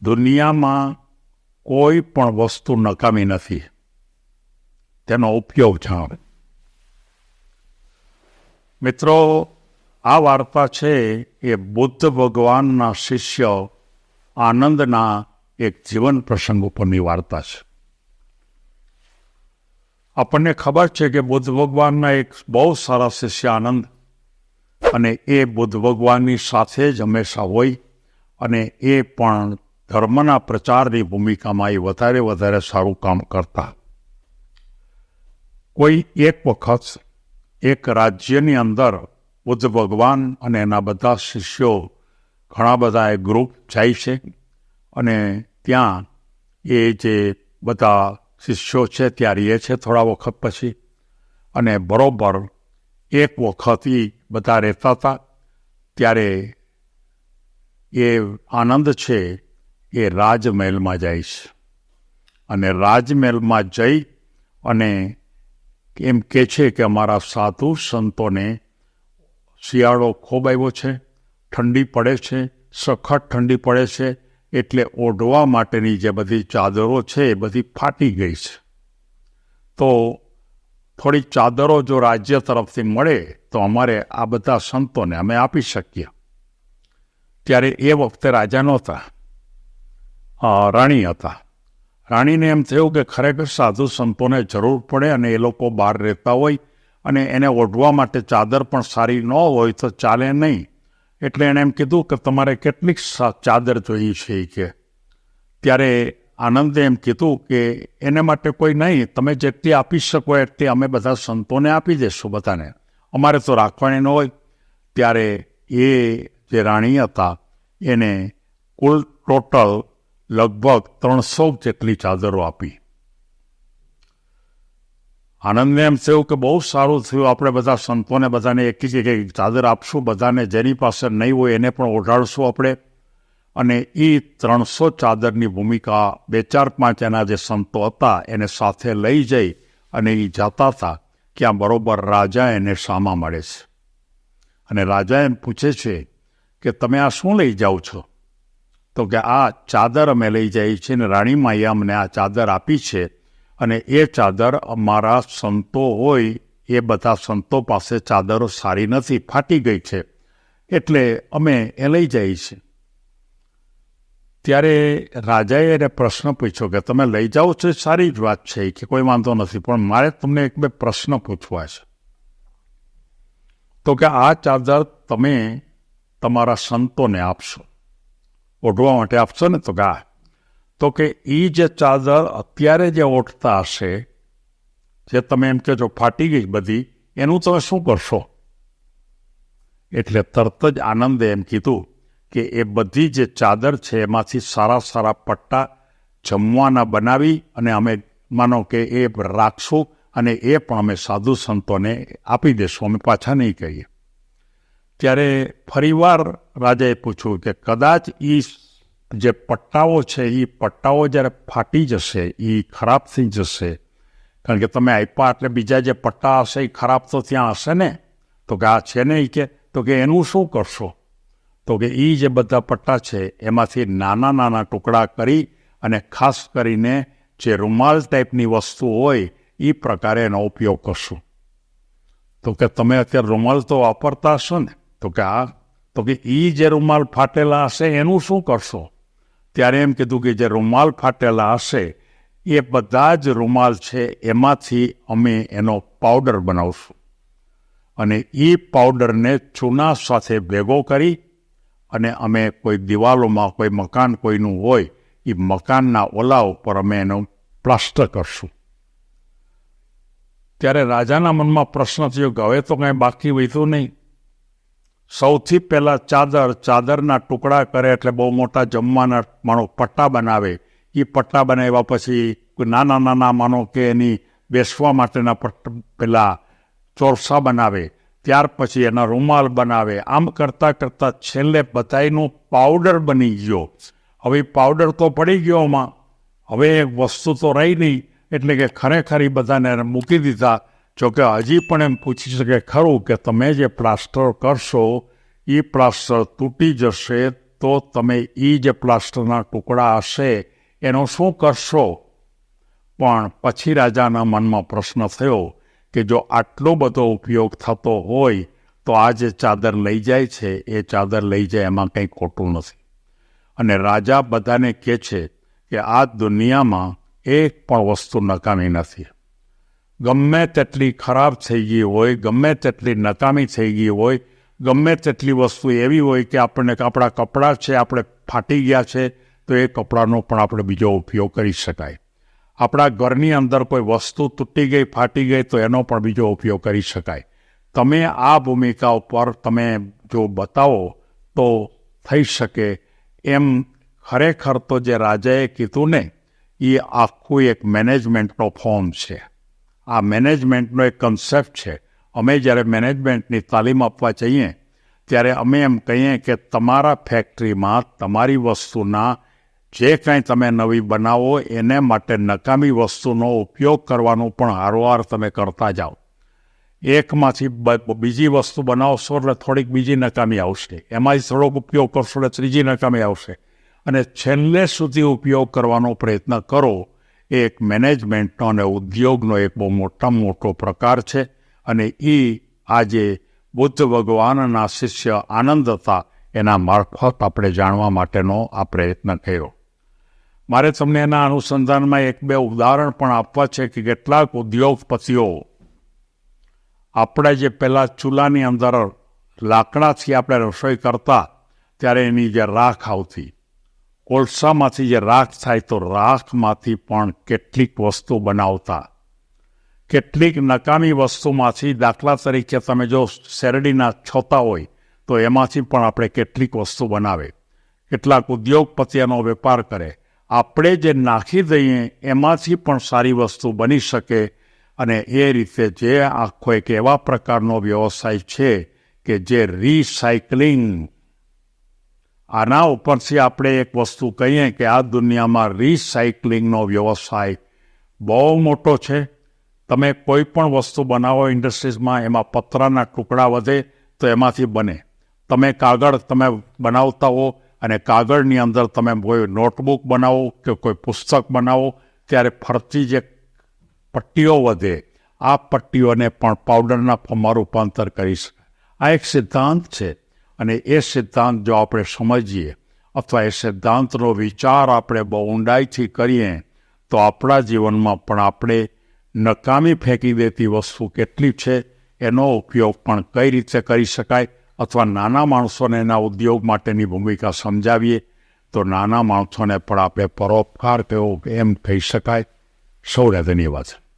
દુનિયામાં કોઈ પણ વસ્તુ નકામી નથી, તેનો ઉપયોગ જાણો. મિત્રો, આ વાર્તા છે એ બુદ્ધ ભગવાનના શિષ્ય આનંદના એક જીવન પ્રસંગ ઉપરની વાર્તા છે. આપણને ખબર છે કે બુદ્ધ ભગવાનના એક બહુ સારા શિષ્ય આનંદ, અને એ બુદ્ધ ભગવાનની સાથે જ હંમેશા હોય, અને એ પણ ધર્મના પ્રચારની ભૂમિકામાં એ વધારે સારું કામ કરતા. કોઈ એક વખત એક રાજ્યની અંદર બુદ્ધ ભગવાન અને એના બધા શિષ્યો, ઘણા બધા એ ગ્રુપ જાય છે, અને ત્યાં એ જે બધા શિષ્યો છે ત્યાં રહે છે થોડા વખત પછી. અને બરોબર એક વખત એ બધા રહેતા હતા ત્યારે એ આનંદ છે એ રાજમહેલમાં જાય છે. અને રાજમહેલમાં જઈ અને એમ કહે છે કે અમારા સાધુ સંતોને શિયાળો ખૂબ આવ્યો છે, ઠંડી પડે છે, સખત ઠંડી પડે છે, એટલે ઓઢવા માટેની જે બધી ચાદરો છે એ બધી ફાટી ગઈ છે. તો થોડી ચાદરો જો રાજ્ય તરફથી મળે તો અમારે આ બધા સંતોને અમે આપી શકીએ. ત્યારે એ વખતે રાજા નહોતા, રાણી હતા. રાણીને એમ થયું કે ખરેખર સાધુ સંતોને જરૂર પડે અને એ લોકો બહાર રહેતા હોય અને એને ઓઢવા માટે ચાદર પણ સારી ન હોય તો ચાલે નહીં. એટલે એણે એમ કીધું કે તમારે કેટલીક ચાદર જોઈએ છે કે. ત્યારે આનંદે એમ કીધું કે એને માટે કોઈ નહીં, તમે જેટલી આપી શકો એટલી અમે બધા સંતોને આપી દેશું બધાને, અમારે તો રાખવાની ન હોય. ત્યારે એ જે રાણી હતા એને કુલ ટોટલ લગભગ 300 જેટલી ચાદરો આપી. આનંદને એમ થયું કે બહુ સારું થયું, આપણે બધા સંતોને બધાને એક ચાદર આપશું, બધાને જેની પાસે નહીં હોય એને પણ ઓઢાડશું આપણે. અને એ 300 ચાદરની ભૂમિકા 2-4-5 એના જે સંતો હતા એને સાથે લઈ જઈ અને એ જતા હતા. ક્યાં બરોબર રાજા એને સામા મળે છે, અને રાજા એમ પૂછે છે કે તમે આ શું લઈ જાઓ છો? તો કે આ ચાદર અમે લઈ જઈએ છીએ, ને રાણીમાએ અમને આ ચાદર આપી છે, અને એ ચાદર અમારા સંતો હોય એ બધા સંતો પાસે ચાદરો સારી નથી, ફાટી ગઈ છે, એટલે અમે એ લઈ જઈએ છીએ. ત્યારે રાજાએ એને પ્રશ્ન પૂછ્યો કે તમે લઈ જાઓ છો સારી જ વાત છે કે કોઈ વાંધો નથી, પણ મારે તમને 1-2 પ્રશ્ન પૂછવા છે. તો કે આ ચાદર તમે તમારા સંતોને આપશો, ઓઢવા માટે આપશો ને? તો કે તો કે એ જે ચાદર અત્યારે જે ઓઢતા હશે, જે તમે એમ કહેજો ફાટી ગઈ બધી, એનું તમે શું કરશો? એટલે તરત જ આનંદે એમ કીધું કે એ બધી જે ચાદર છે એમાંથી સારા પટ્ટા જમવાના બનાવી અને અમે માનો કે એ રાખશું, અને એ પણ અમે સાધુ સંતોને આપી દેશું, અમે પાછા નહીં કહીએ. ત્યારે ફરીવાર રાજાએ પૂછ્યું કે કદાચ એ જે પટ્ટાઓ છે એ પટ્ટાઓ જ્યારે ફાટી જશે, એ ખરાબ થઈ જશે, કારણ કે તમે આપ્યા એટલે બીજા જે પટ્ટા હશે એ ખરાબ તો ત્યાં હશે ને? તો કે આ છે નહીં કે. તો કે એનું શું કરશો? તો કે એ જે બધા પટ્ટા છે એમાંથી નાના ટુકડા કરી અને ખાસ કરીને જે રૂમાલ ટાઈપની વસ્તુ હોય એ પ્રકારે એનો ઉપયોગ કરશું. તો કે તમે અત્યારે રૂમાલ તો વાપરતા હશો ને? તો કે તો કે એ જે રૂમાલ ફાટેલા હશે એનું શું કરશો? ત્યારે એમ કીધું કે જે રૂમાલ ફાટેલા હશે એ બધા જ રૂમાલ છે એમાંથી અમે એનો પાવડર બનાવશું, અને એ પાવડરને ચૂના સાથે ભેગો કરી અને અમે કોઈ દિવાલોમાં કોઈ મકાન કોઈનું હોય એ મકાનના ઓલા ઉપર અમે એનું પ્લાસ્ટર કરશું. ત્યારે રાજાના મનમાં પ્રશ્ન થયો કે હવે તો કંઈ બાકી વધ્યું નહીં. સૌથી પહેલાં ચાદરના ટુકડા કરે એટલે બહુ મોટા જમવાના માનો પટ્ટા બનાવે. એ પટ્ટા બનાવ્યા પછી નાના માનો કે એની બેસવા માટેના પેલા ચોરસા બનાવે, ત્યાર પછી એના રૂમાલ બનાવે. આમ કરતાં છેલ્લે બધાયનો પાવડર બની ગયો. હવે પાવડર તો પડી ગયો એમાં, હવે એક વસ્તુ તો રહી નહીં, એટલે કે ખરેખર એ બધાને મૂકી દીધા. જોકે હજી પણ એમ પૂછી શકે ખરું કે તમે જે પ્લાસ્ટર કરશો એ પ્લાસ્ટર તૂટી જશે તો તમે એ જે પ્લાસ્ટરના ટુકડા હશે એનો શું કરશો? પણ પછી રાજાના મનમાં પ્રશ્ન થયો કે જો આટલો બધો ઉપયોગ થતો હોય તો આ જે ચાદર લઈ જાય છે એ ચાદર લઈ જાય એમાં કંઈ ખોટું નથી. અને રાજા બધાને કહે છે કે આ દુનિયામાં એક પણ વસ્તુ નકામી નથી. ગમે તેટલી ખરાબ થઈ ગઈ હોય, ગમે તેટલી નકામી થઈ ગઈ હોય, ગમે તેટલી વસ્તુ એવી હોય કે આપણને આપણા કપડાં છે આપણે ફાટી ગયા છે તો એ કપડાનો પણ આપણે બીજો ઉપયોગ કરી શકાય. આપણા ઘરની અંદર કોઈ વસ્તુ તૂટી ગઈ, ફાટી ગઈ તો એનો પણ બીજો ઉપયોગ કરી શકાય. તમે આ ભૂમિકા ઉપર તમે જો બતાવો તો થઈ શકે એમ. ખરેખર તો જે રાજાએ કીધું ને એ આખું એક મેનેજમેન્ટનો ફોર્મ છે. આ મેનેજમેન્ટનો એક કન્સેપ્ટ છે. અમે જ્યારે મેનેજમેન્ટની તાલીમ આપવા જઈએ ત્યારે અમે એમ કહીએ કે તમારા ફેક્ટરીમાં તમારી વસ્તુના જે કાંઈ તમે નવી બનાવો એને માટે નકામી વસ્તુનો ઉપયોગ કરવાનું પણ હારોહાર તમે કરતા જાઓ. એકમાંથી બીજી વસ્તુ બનાવશો એટલે થોડીક બીજી નકામી આવશે, એમાંથી થોડોક ઉપયોગ કરશો એટલે ત્રીજી નકામી આવશે, અને છેલ્લે સુધી ઉપયોગ કરવાનો પ્રયત્ન કરો. એ એક મેનેજમેન્ટનો અને ઉદ્યોગનો એક બહુ મોટામાં મોટો પ્રકાર છે. અને એ આજે બુદ્ધ ભગવાનના શિષ્ય આનંદ હતા એના મારફત આપણે જાણવા માટેનો આ પ્રયત્ન કર્યો. મારે તમને એના અનુસંધાનમાં એક બે ઉદાહરણ પણ આપવા છે કે કેટલાક ઉદ્યોગપતિઓ આપણે જે પહેલાં ચૂલાની અંદર લાકડાથી આપણે રસોઈ કરતા ત્યારે એની જે રાખ આવતી, કોલસામાંથી જે રાખ થાય તો રાખમાંથી પણ કેટલીક વસ્તુ બનાવતા. કેટલીક નકામી વસ્તુમાંથી, દાખલા તરીકે તમે જો શેરડીના છોતા હોય તો એમાંથી પણ આપણે કેટલીક વસ્તુ બનાવે. કેટલાક ઉદ્યોગપતિ એનો વેપાર કરે. આપણે જે નાખી દઈએ એમાંથી પણ સારી વસ્તુ બની શકે. અને એ રીતે જે આખો એક એવા પ્રકારનો વ્યવસાય છે કે જે રિસાયકલિંગ, આના ઉપરથી આપણે એક વસ્તુ કહીએ કે આ દુનિયામાં રિસાયકલિંગનો વ્યવસાય બહુ મોટો છે. તમે કોઈ પણ વસ્તુ બનાવો ઇન્ડસ્ટ્રીઝમાં, એમાં પતરાના ટુકડા વધે તો એમાંથી બને. તમે કાગળ તમે બનાવતા હો અને કાગળની અંદર તમે કોઈ નોટબુક બનાવો કે કોઈ પુસ્તક બનાવો ત્યારે ફરતી જે પટ્ટીઓ વધે, આ પટ્ટીઓને પણ પાવડરના ફોર્મમાં રૂપાંતર કરી શકાય. આ એક સિદ્ધાંત છે. અને એ સિદ્ધાંત જો આપણે સમજીએ અથવા એ સિદ્ધાંતનો વિચાર આપણે બહુ ઊંડાઈથી કરીએ તો આપણા જીવનમાં પણ આપણે નકામી ફેંકી દેતી વસ્તુ કેટલી છે એનો ઉપયોગ પણ કઈ રીતે કરી શકાય, અથવા નાના માણસોને એના ઉદ્યોગ માટેની ભૂમિકા સમજાવીએ તો નાના માણસોને પણ આપણે પરોપકાર કર્યો એમ કહી શકાય. સૌને ધન્યવાદ.